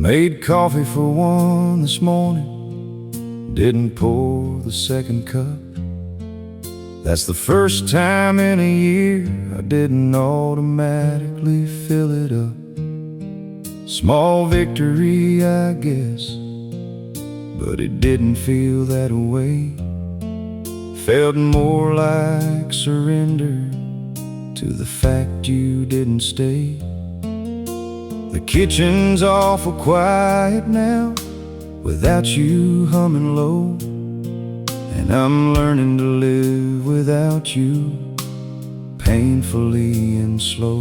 Made coffee for one this morning, didn't pour the second cup. That's the first time in a year I didn't automatically fill it up. Small victory, I guess, but it didn't feel that way. Felt more like surrender to the fact you didn't stay. The kitchen's awful quiet now, without you humming low. And I'm learning to live without you, painfully and slow.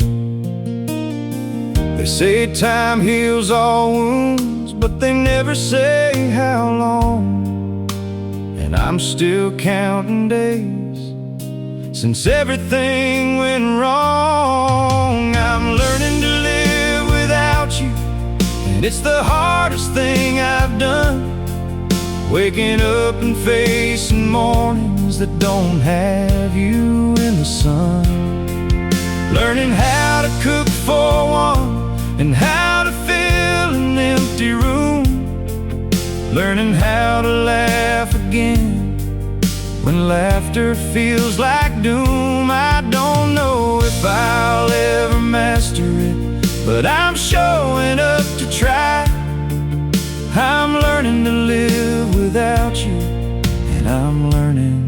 They say time heals all wounds, but they never say how long. And I'm still counting days since everything went wrong. I'm learning to live without you, and it's the hardest thing I've done. Waking up and facing mornings that don't have you in the sun. Learning how to cook for one and how to fill an empty room. Learning how to laugh again when laughter feels like doom. I don't know if I'll ever master it, but I'm showing up to try. I'm learning to live without you, and I'm learning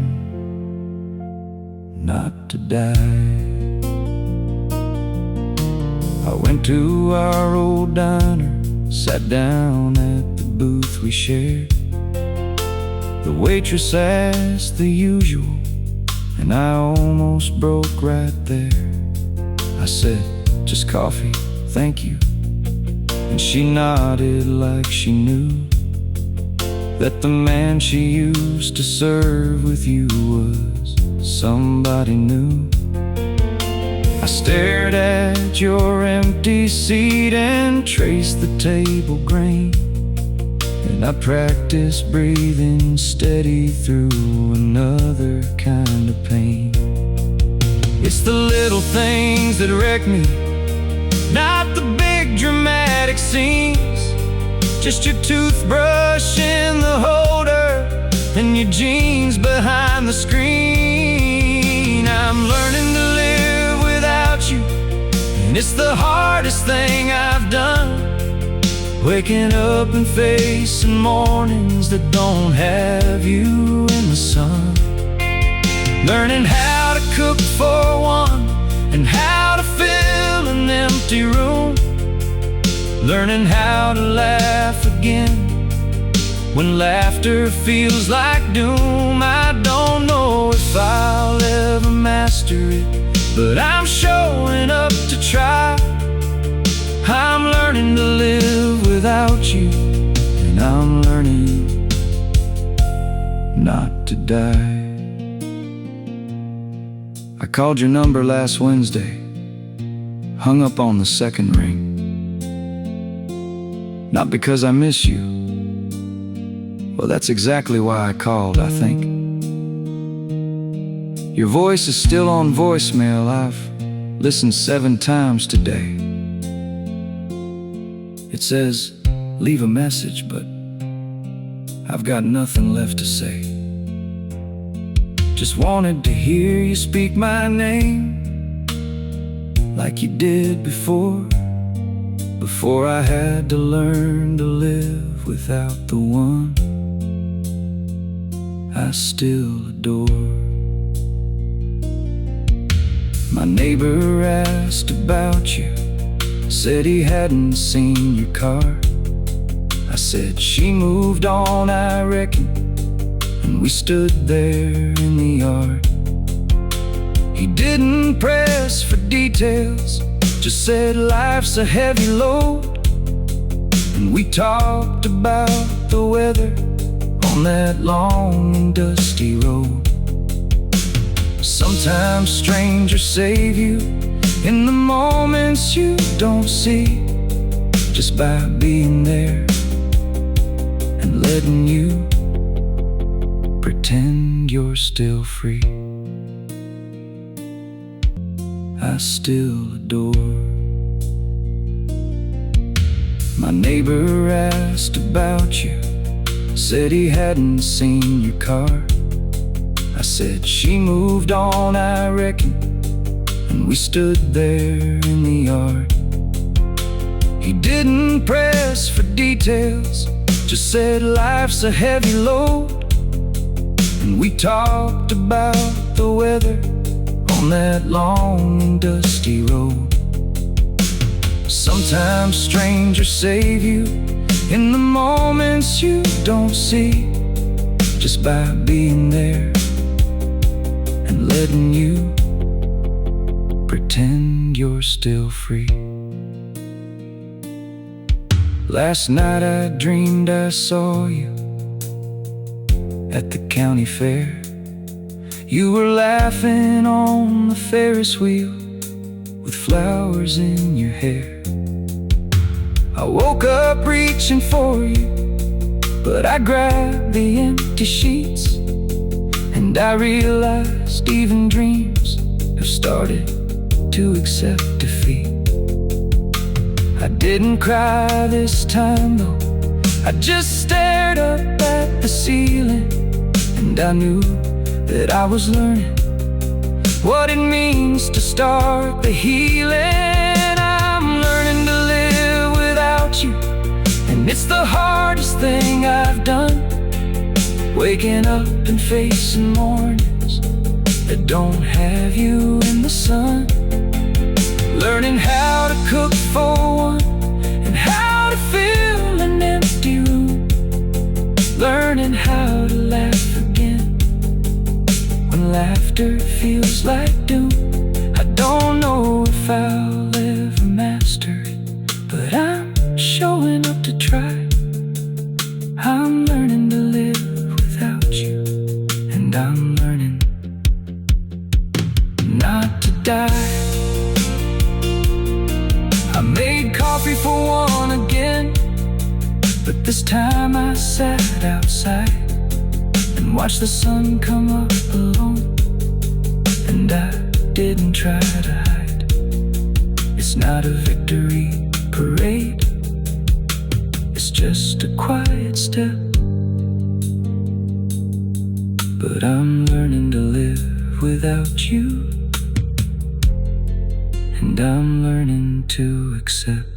not to die. I went to our old diner, sat down at the booth we shared. The waitress asked the usual, and I almost broke right there. I said, "Just coffee, thank you." And she nodded like she knew that the man she used to serve with you was somebody new. I stared at your empty seat and traced the table grain, and I practiced breathing steady through another kind of pain. It's the little things that wreck me, not the big dramatic scenes. Just your toothbrush in the holder and your jeans behind the screen. I'm learning to live without you, and it's the hardest thing I've done. Waking up and facing mornings that don't have you in the sun. Learning how to cook for one and how to fill an empty room. Learning how to laugh again when laughter feels like doom. I don't know if I'll ever master it, but I'm showing up to try. I'm learning to live without you, and I'm learning not to die. I called your number last Wednesday, hung up on the second ring. Not because I miss you. Well, that's exactly why I called, I think. Your voice is still on voicemail. I've listened 7 times today. It says, leave a message, but I've got nothing left to say. Just wanted to hear you speak my name like you did before I had to learn to live without the one I still adore. My neighbor asked about you, said he hadn't seen your car. I said she moved on, I reckon, and we stood there in the yard. He didn't press for details, just said life's a heavy load. And we talked about the weather on that long and dusty road. Sometimes strangers save you in the moments you don't see, just by being there and letting you pretend you're still free. I still adore. My neighbor asked about you, said he hadn't seen your car. I said she moved on, I reckon, and we stood there in the yard. He didn't press for details, just said life's a heavy load. And we talked about the weather on that long and dusty road. Sometimes strangers save you in the moments you don't see, just by being there and letting you pretend you're still free. Last night I dreamed I saw you at the county fair. You were laughing on the Ferris wheel with flowers in your hair. I woke up reaching for you, but I grabbed the empty sheets, and I realized even dreams have started to accept defeat. I didn't cry this time though, I just stared up at the ceiling, and I knew that I was learning what it means to start the healing. I'm learning to live without you, and it's the hardest thing I've done. Waking up and facing mornings that don't have you in the sun. Learning how to cook for one and how to fill an empty room. Learning how to laugh again when laughter feels like doom. I don't know if I'll ever master it, but I'm showing up to try. I'm learning to live without you, and I'm learning not to die. I made coffee for one again, but this time I sat outside and watched the sun come up alone. And I didn't try to hide. It's not a victory parade, it's just a quiet step. But I'm learning to live without you, and I'm learning to accept.